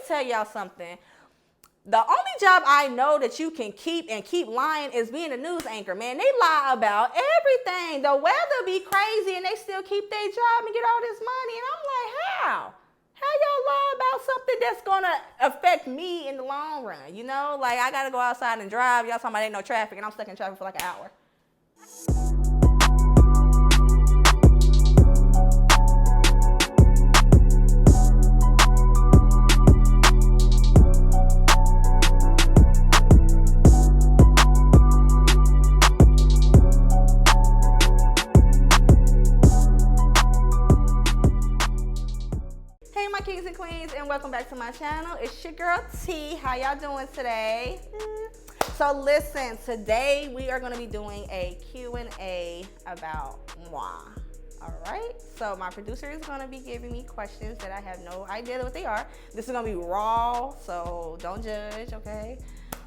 tell y'all something. The only job I know that you can keep and keep lying is being a news anchor, man. They lie about everything. The weather be crazy and they still keep their job and get all this money. And I'm like, how? How y'all lie about something that's gonna affect me in the long run? You know, like I gotta go outside and drive. Y'all talking about ain't no traffic and I'm stuck in traffic for like an hour. Kings and queens, and welcome back to my channel. It's your girl T. How y'all doing today? So listen, today we are going to be doing a Q&A about moi. All right, so my producer is going to be giving me questions that I have no idea what they are. This is going to be raw, so don't judge, okay?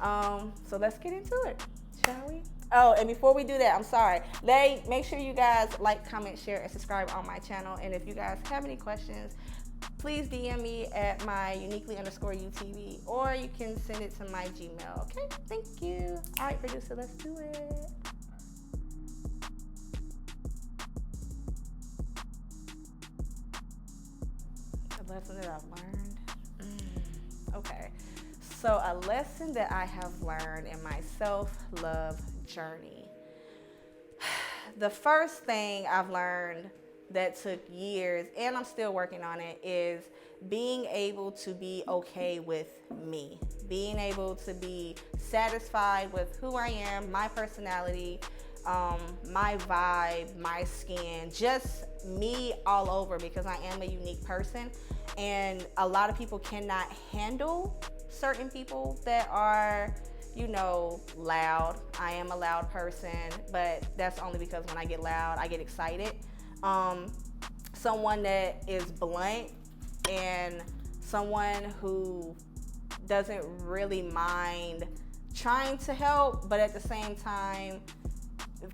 So let's get into it, shall we? Oh, and before we do that, I'm sorry. Make sure you guys like, comment, share, and subscribe on my channel. And if you guys have any questions, please DM me at my uniquely_UTV, or you can send it to my Gmail. Okay, thank you. All right, producer, let's do it. A lesson that I've learned. Okay, so a lesson that I have learned in my self-love journey. The first thing I've learned that took years, and I'm still working on it, is being able to be okay with me. Being able to be satisfied with who I am, my personality, my vibe, my skin, just me all over, because I am a unique person. And a lot of people cannot handle certain people that are, you know, loud. I am a loud person, but that's only because when I get loud, I get excited. Someone that is blunt and someone who doesn't really mind trying to help, but at the same time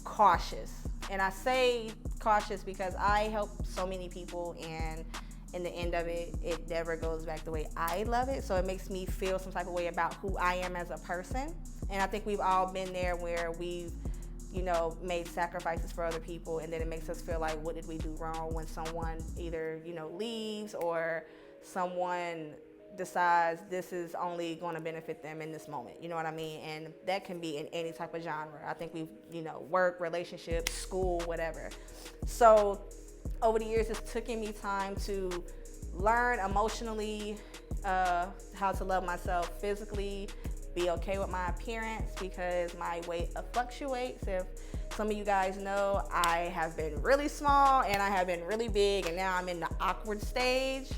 cautious. And I say cautious because I help so many people, and in the end of it, it never goes back the way I love it. So it makes me feel some type of way about who I am as a person. And I think we've all been there where we've, you know, made sacrifices for other people, and then it makes us feel like, what did we do wrong when someone either, you know, leaves, or someone decides this is only going to benefit them in this moment, you know what I mean? And that can be in any type of genre. I think we've, you know, work, relationships, school, whatever. So over the years, it's taken me time to learn emotionally how to love myself physically, be okay with my appearance, because my weight fluctuates. If some of you guys know, I have been really small and I have been really big, and now I'm in the awkward stage.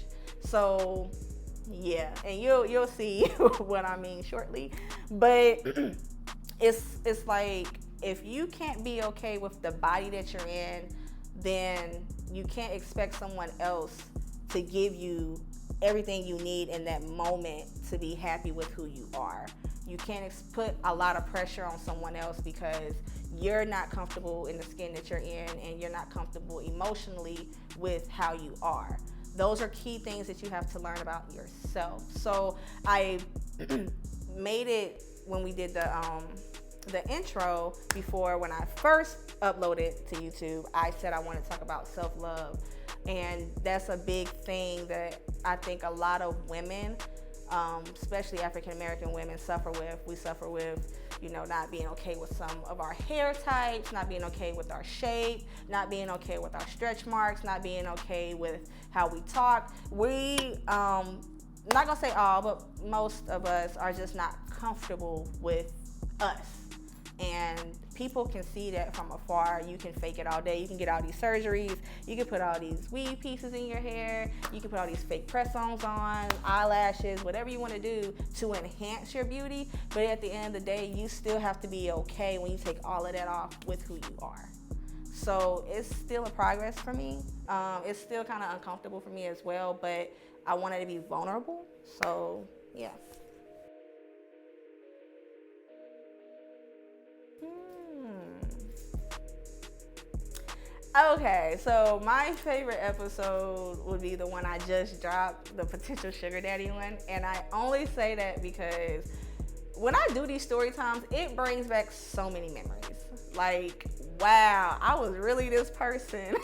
So yeah, and you'll see what I mean shortly. But it's like, if you can't be okay with the body that you're in, then you can't expect someone else to give you everything you need in that moment to be happy with who you are. You can't put a lot of pressure on someone else because you're not comfortable in the skin that you're in, and you're not comfortable emotionally with how you are. Those are key things that you have to learn about yourself. So I made it when we did the intro before. When I first uploaded to YouTube, I said I wanted to talk about self-love. And that's a big thing that I think a lot of women, especially African-American women, suffer with. We suffer with, you know, not being okay with some of our hair types, not being okay with our shape, not being okay with our stretch marks, not being okay with how we talk. We, not gonna say all, but most of us are just not comfortable with us. And people can see that from afar. You can fake it all day. You can get all these surgeries. You can put all these weave pieces in your hair. You can put all these fake press-ons on, eyelashes, whatever you want to do to enhance your beauty. But at the end of the day, you still have to be okay when you take all of that off with who you are. So it's still a progress for me. It's still kind of uncomfortable for me as well, but I wanted to be vulnerable. So yeah. Okay, so my favorite episode would be the one I just dropped, the potential sugar daddy one. And I only say that because when I do these story times, it brings back so many memories. Like, wow, I was really this person.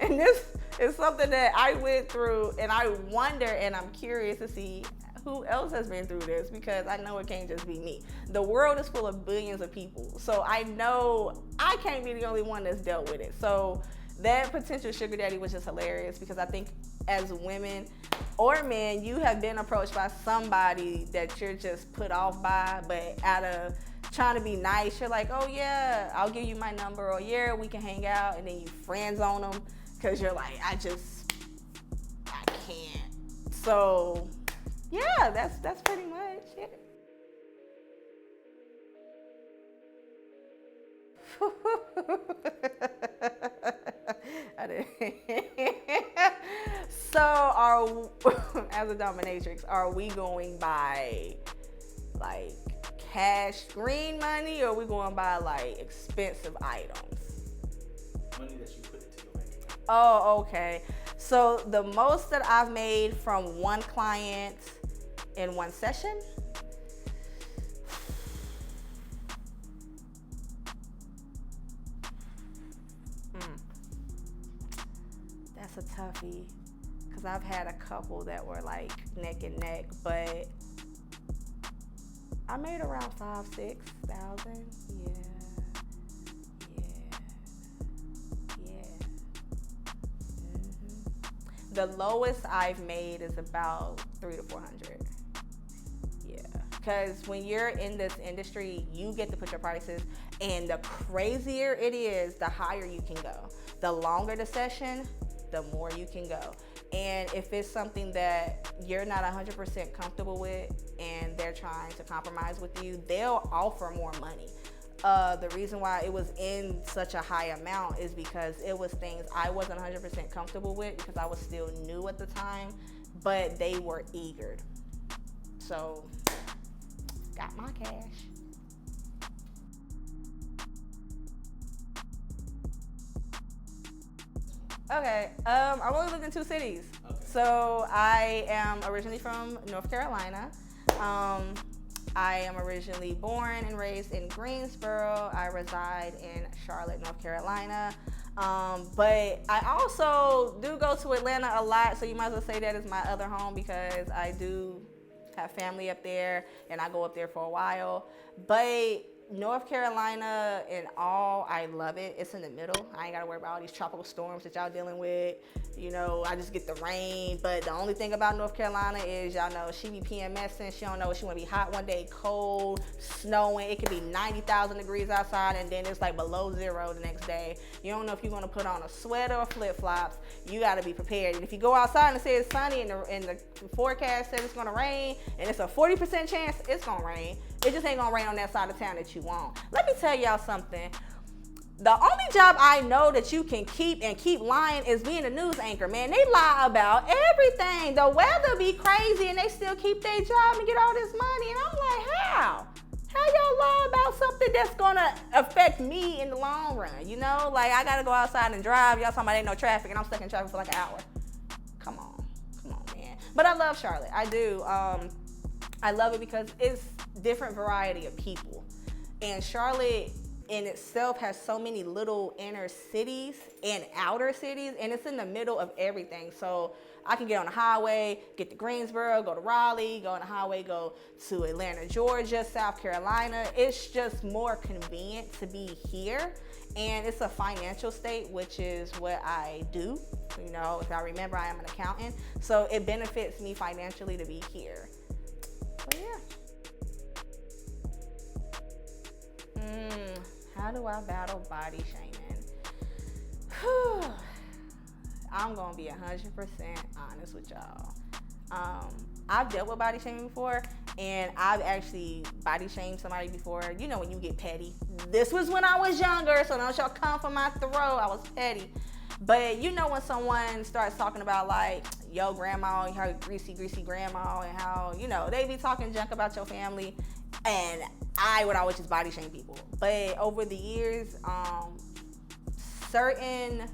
And this is something that I went through, and I wonder, and I'm curious to see who else has been through this, because I know it can't just be me. The world is full of billions of people, so I know I can't be the only one that's dealt with it. So that potential sugar daddy was just hilarious, because I think as women or men, you have been approached by somebody that you're just put off by, but out of trying to be nice, you're like, oh yeah, I'll give you my number, or yeah, we can hang out, and then you friends on them because you're like, I can't. So yeah, that's pretty much it. I didn't. So as a dominatrix, are we going by like cash green money, or are we going by like expensive items? Money that you put into your bank account. Oh, okay. So the most that I've made from one client in one session, that's a toughie, because I've had a couple that were like neck and neck, but I made around 5,000-6,000. Yeah. The lowest I've made is about 300 to 400. Yeah, because when you're in this industry, you get to put your prices, and the crazier it is, the higher you can go. The longer the session, the more you can go. And if it's something that you're not 100% comfortable with and they're trying to compromise with you, they'll offer more money. The reason why it was in such a high amount is because it was things I wasn't 100% comfortable with, because I was still new at the time, but they were eager. So, got my cash. Okay, I've only lived in 2 cities. Okay. So I am originally from North Carolina. I am originally born and raised in Greensboro. I reside in Charlotte, North Carolina. But I also do go to Atlanta a lot, so you might as well say that is my other home, because I do have family up there and I go up there for a while. But North Carolina in all, I love it. It's in the middle. I ain't gotta worry about all these tropical storms that y'all dealing with. You know, I just get the rain. But the only thing about North Carolina is, y'all know, she be PMSing. She don't know if she wanna be hot one day, cold, snowing. It could be 90,000 degrees outside, and then it's like below 0 the next day. You don't know if you're gonna put on a sweater or flip-flops. You gotta be prepared. And if you go outside and say it's sunny and the forecast says it's gonna rain, and it's a 40% chance it's gonna rain, it just ain't gonna rain on that side of town that you want. Let me tell y'all something. The only job I know that you can keep lying is being a news anchor, man. They lie about everything. The weather be crazy and they still keep their job and get all this money. And I'm like, how? How y'all lie about something that's gonna affect me in the long run? You know, like I gotta go outside and drive. Y'all talking about ain't no traffic, and I'm stuck in traffic for like an hour. Come on, man. But I love Charlotte. I do. I love it because it's different variety of people. And Charlotte in itself has so many little inner cities and outer cities, and it's in the middle of everything. So I can get on the highway, get to Greensboro, go to Raleigh, go on the highway, go to Atlanta, Georgia, South Carolina. It's just more convenient to be here. And it's a financial state, which is what I do. You know, if I remember, I am an accountant. So it benefits me financially to be here. So yeah. How do I battle body shaming? I'm gonna be 100% honest with y'all. I've dealt with body shaming before, and I've actually body shamed somebody before. You know, when you get petty. This was when I was younger, so don't y'all come for my throat. I was petty. But you know when someone starts talking about like, yo, grandma, her greasy grandma, and how, you know, they be talking junk about your family, and I would always just body shame people. But over the years, certain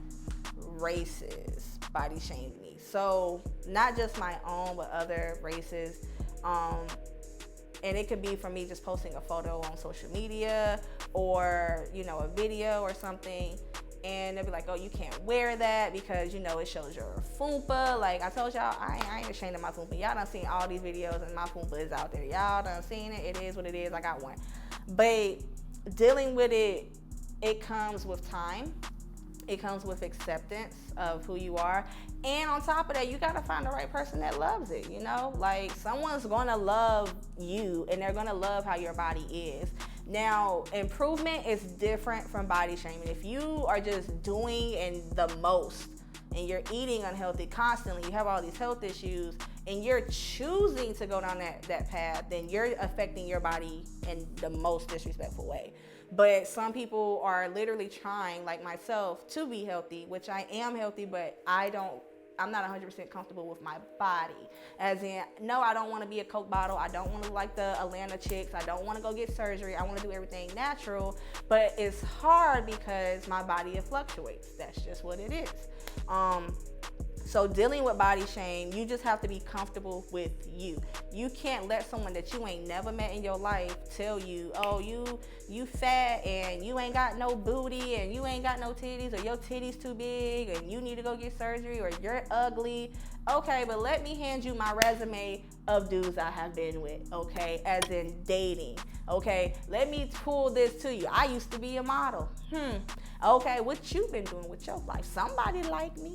races body shamed me. So not just my own, but other races. And it could be from me just posting a photo on social media or, you know, a video or something. And they'll be like, oh, you can't wear that because, you know, it shows your fupa. Like I told y'all, I ain't ashamed of my fupa. Y'all done seen all these videos and my fupa is out there. Y'all done seen it. It is what it is. I got one. But dealing with it, it comes with time. It comes with acceptance of who you are. And on top of that, you gotta find the right person that loves it, you know? Like, someone's gonna love you and they're gonna love how your body is. Now, improvement is different from body shaming. If you are just doing and the most and you're eating unhealthy constantly, you have all these health issues, and you're choosing to go down that path, then you're affecting your body in the most disrespectful way. But some people are literally trying, like myself, to be healthy, which I am healthy, but I'm not 100% comfortable with my body. As in, no, I don't want to be a Coke bottle. I don't want to look like the Atlanta chicks. I don't want to go get surgery. I want to do everything natural. But it's hard because my body, it fluctuates. That's just what it is. So dealing with body shame, you just have to be comfortable with you. You can't let someone that you ain't never met in your life tell you, oh, you fat and you ain't got no booty and you ain't got no titties, or your titties too big and you need to go get surgery, or you're ugly. Okay, but let me hand you my resume of dudes I have been with, okay, as in dating. Okay, let me pull this to you. I used to be a model. Okay, what you been doing with your life? Somebody like me?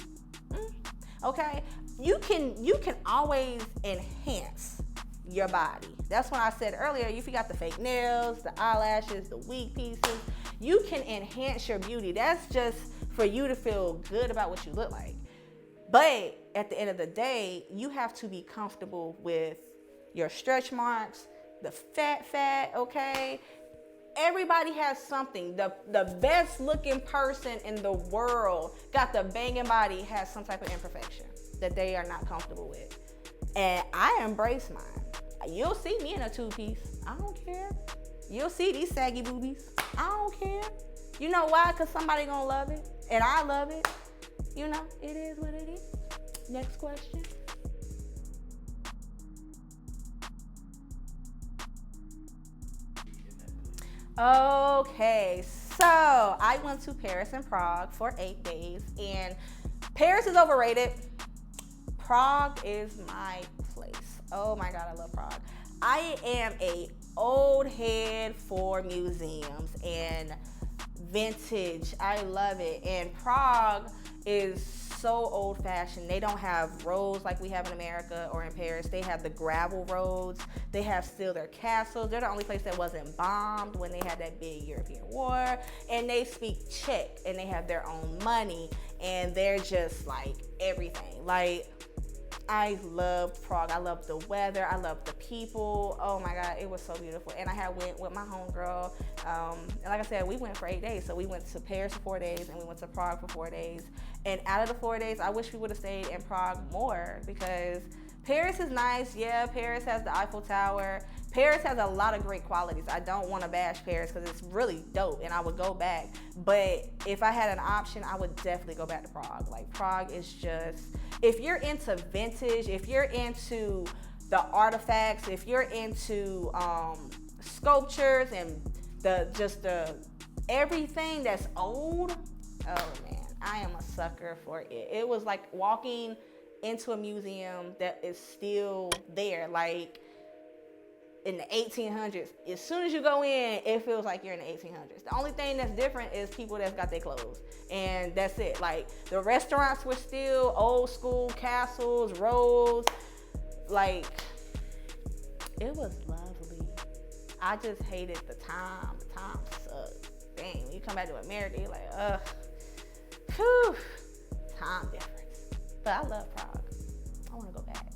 Okay, you can always enhance your body. That's what I said earlier. If you got the fake nails, the eyelashes, the wig pieces, you can enhance your beauty. That's just for you to feel good about what you look like. But at the end of the day, you have to be comfortable with your stretch marks, the fat, okay? Everybody has something. The best looking person in the world got the banging body, has some type of imperfection that they are not comfortable with. And I embrace mine. You'll see me in a two-piece. I don't care. You'll see these saggy boobies. I don't care. You know why? Because somebody gonna love it. And I love it. You know, it is what it is. Next question. Okay, so I went to Paris and Prague for 8 days, and Paris is overrated. Prague is my place. Oh my God, I love Prague. I am a old head for museums and vintage. I love it. And Prague is so old-fashioned. They don't have roads like we have in America or in Paris. They have the gravel roads. They have still their castles. They're the only place that wasn't bombed when they had that big European war. And they speak Czech, and they have their own money, and they're just like everything. Like, I loved Prague. I loved the weather. I loved the people. Oh my God, it was so beautiful. And I had went with my homegirl. And like I said, we went for 8 days. So we went to Paris for 4 days, and we went to Prague for 4 days. And out of the 4 days, I wish we would have stayed in Prague more, because Paris is nice. Yeah, Paris has the Eiffel Tower. Paris has a lot of great qualities. I don't want to bash Paris because it's really dope, and I would go back. But if I had an option, I would definitely go back to Prague. Like, Prague is just, if you're into vintage, if you're into the artifacts, if you're into sculptures and the everything that's old, oh man, I am a sucker for it. It was like walking into a museum that is still there, like in the 1800s. As soon as you go in, it feels like you're in the 1800s. The only thing that's different is people that's got their clothes, and that's it. Like, the restaurants were still old school castles, roads. Like, it was lovely. I just hated the time. The time sucked. Dang, when you come back to America, you're like, ugh. Whew, time difference. But I love Prague. I want to go back.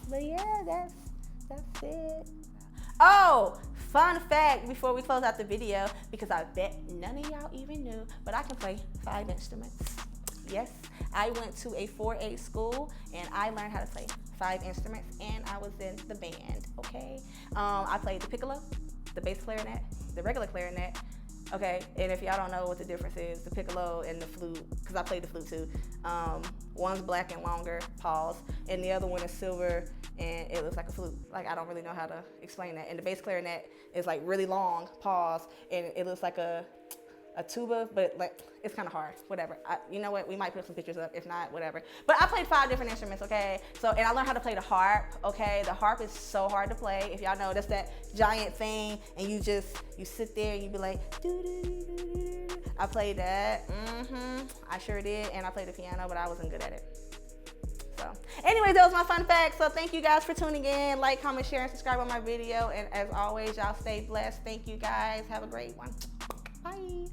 But yeah, that's it. Oh, fun fact before we close out the video, because I bet none of y'all even knew, but I can play 5 instruments. Yes, I went to a 4-8 school, and I learned how to play 5 instruments, and I was in the band, okay? I played the piccolo, the bass clarinet, the regular clarinet, Okay, and if y'all don't know what the difference is, the piccolo and the flute, because I played the flute too. One's black and longer, pause, and the other one is silver and it looks like a flute. Like, I don't really know how to explain that. And the bass clarinet is like really long, pause, and it looks like a tuba, but like it's kind of hard. Whatever. You know what? We might put some pictures up. If not, whatever. But I played 5 different instruments. Okay. So, and I learned how to play the harp. Okay. The harp is so hard to play. If y'all know, that's that giant thing, and you sit there and you be like, doo doo doo doo doo. I played that. I sure did, and I played the piano, but I wasn't good at it. So, anyways, that was my fun fact. So, thank you guys for tuning in. Like, comment, share, and subscribe on my video. And as always, y'all stay blessed. Thank you guys. Have a great one. Bye.